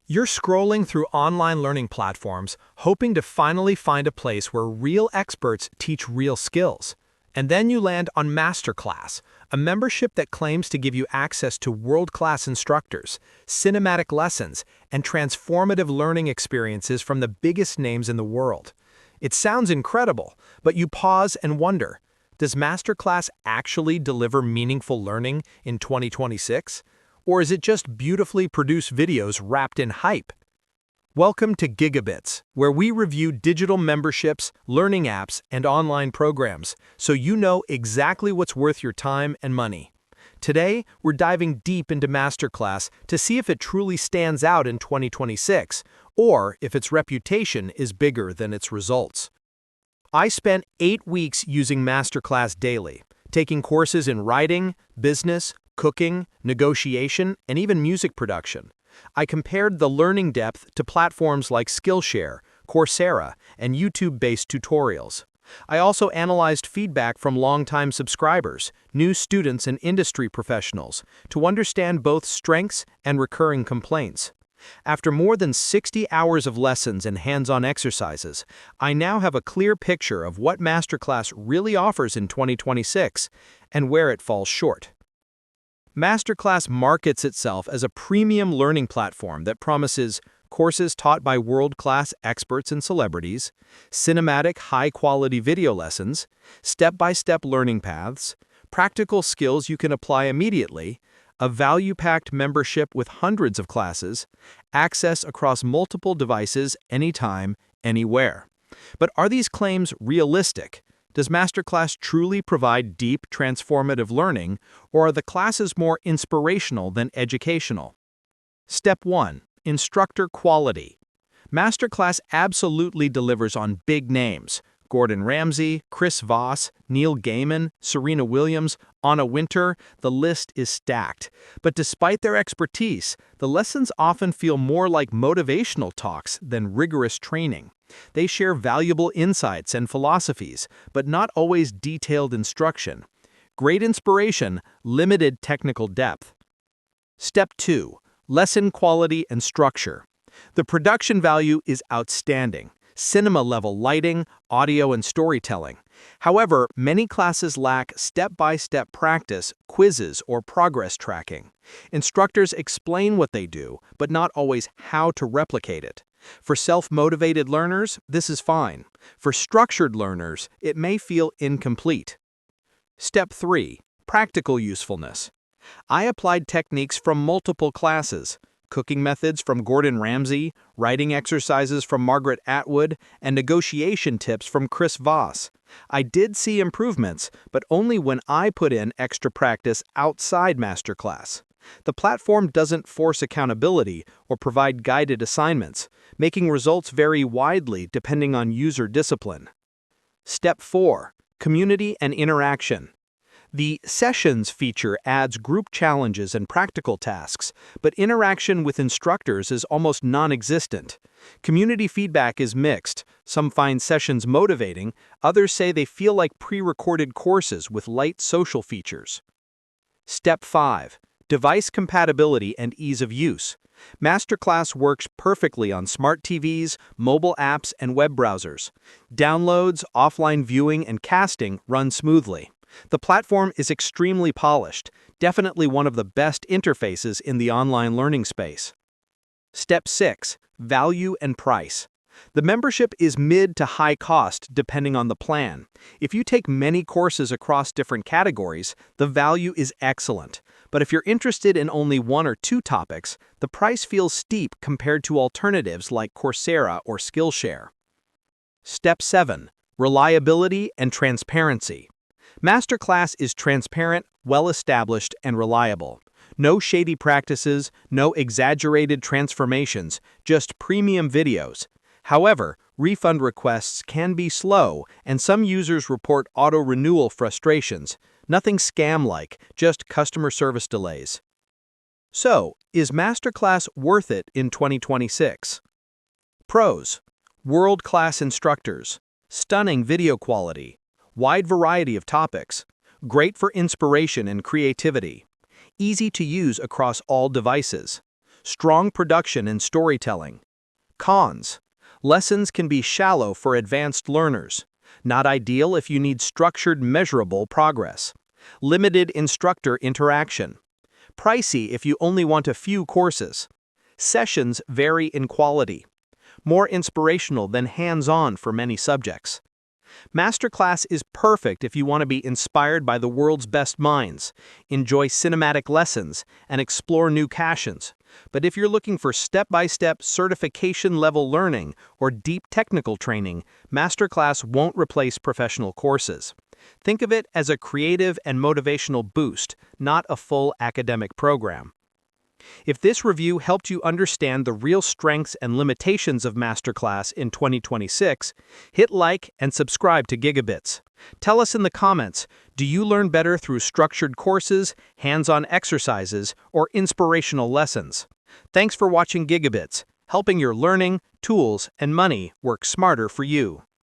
You're scrolling through online learning platforms, hoping to finally find a place where real experts teach real skills. And then you land on MasterClass, a membership that claims to give you access to world-class instructors, cinematic lessons, and transformative learning experiences from the biggest names in the world. It sounds incredible, but you pause and wonder, does MasterClass actually deliver meaningful learning in 2026? Or is it just beautifully produced videos wrapped in hype? Welcome to GigaBits, where we review digital memberships, learning apps, and online programs, so you know exactly what's worth your time and money. Today, we're diving deep into MasterClass to see if it truly stands out in 2026, or if its reputation is bigger than its results. I spent 8 weeks using MasterClass daily, taking courses in writing, business, cooking, negotiation, and even music production. I compared the learning depth to platforms like Skillshare, Coursera, and YouTube-based tutorials. I also analyzed feedback from longtime subscribers, new students, and industry professionals to understand both strengths and recurring complaints. After more than 60 hours of lessons and hands-on exercises, I now have a clear picture of what MasterClass really offers in 2026 and where it falls short. MasterClass markets itself as a premium learning platform that promises courses taught by world-class experts and celebrities, cinematic, high-quality video lessons, step-by-step learning paths, practical skills you can apply immediately, a value-packed membership with hundreds of classes, access across multiple devices anytime, anywhere. But are these claims realistic? Does MasterClass truly provide deep, transformative learning, or are the classes more inspirational than educational? Step 1. Instructor quality. MasterClass absolutely delivers on big names: Gordon Ramsay, Chris Voss, Neil Gaiman, Serena Williams, Anna Wintour. The list is stacked. But despite their expertise, the lessons often feel more like motivational talks than rigorous training. They share valuable insights and philosophies, but not always detailed instruction. Great inspiration, limited technical depth. Step 2. Lesson quality and structure. The production value is outstanding. Cinema-level lighting, audio, and storytelling. However, many classes lack step-by-step practice, quizzes, or progress tracking. Instructors explain what they do, but not always how to replicate it. For self-motivated learners, this is fine. For structured learners, it may feel incomplete. Step 3. Practical usefulness. I applied techniques from multiple classes: cooking methods from Gordon Ramsay, writing exercises from Margaret Atwood, and negotiation tips from Chris Voss. I did see improvements, but only when I put in extra practice outside MasterClass. The platform doesn't force accountability or provide guided assignments, making results vary widely depending on user discipline. Step 4. Community and interaction. The Sessions feature adds group challenges and practical tasks, but interaction with instructors is almost non-existent. Community feedback is mixed. Some find sessions motivating, others say they feel like pre-recorded courses with light social features. Step 5. Device compatibility and ease of use. MasterClass works perfectly on smart TVs, mobile apps, and web browsers. Downloads, offline viewing, and casting run smoothly. The platform is extremely polished, definitely one of the best interfaces in the online learning space. Step 6. Value and price. The membership is mid to high cost depending on the plan. If you take many courses across different categories, the value is excellent. But if you're interested in only 1 or 2 topics, the price feels steep compared to alternatives like Coursera or Skillshare. Step 7. Reliability and transparency. MasterClass is transparent, well-established, and reliable. No shady practices, no exaggerated transformations, just premium videos. However, refund requests can be slow, and some users report auto-renewal frustrations. Nothing scam-like, just customer service delays. So, is MasterClass worth it in 2026? Pros: world-class instructors, stunning video quality, wide variety of topics, great for inspiration and creativity, easy to use across all devices, strong production and storytelling. Cons: lessons can be shallow for advanced learners. Not ideal if you need structured, measurable progress. Limited instructor interaction. Pricey if you only want a few courses. Sessions vary in quality. More inspirational than hands-on for many subjects. MasterClass is perfect if you want to be inspired by the world's best minds, enjoy cinematic lessons, and explore new passions. But if you're looking for step-by-step certification-level learning or deep technical training, MasterClass won't replace professional courses. Think of it as a creative and motivational boost, not a full academic program. If this review helped you understand the real strengths and limitations of MasterClass in 2026, hit like and subscribe to GigaBits. Tell us in the comments, do you learn better through structured courses, hands-on exercises, or inspirational lessons? Thanks for watching GigaBits, helping your learning, tools, and money work smarter for you.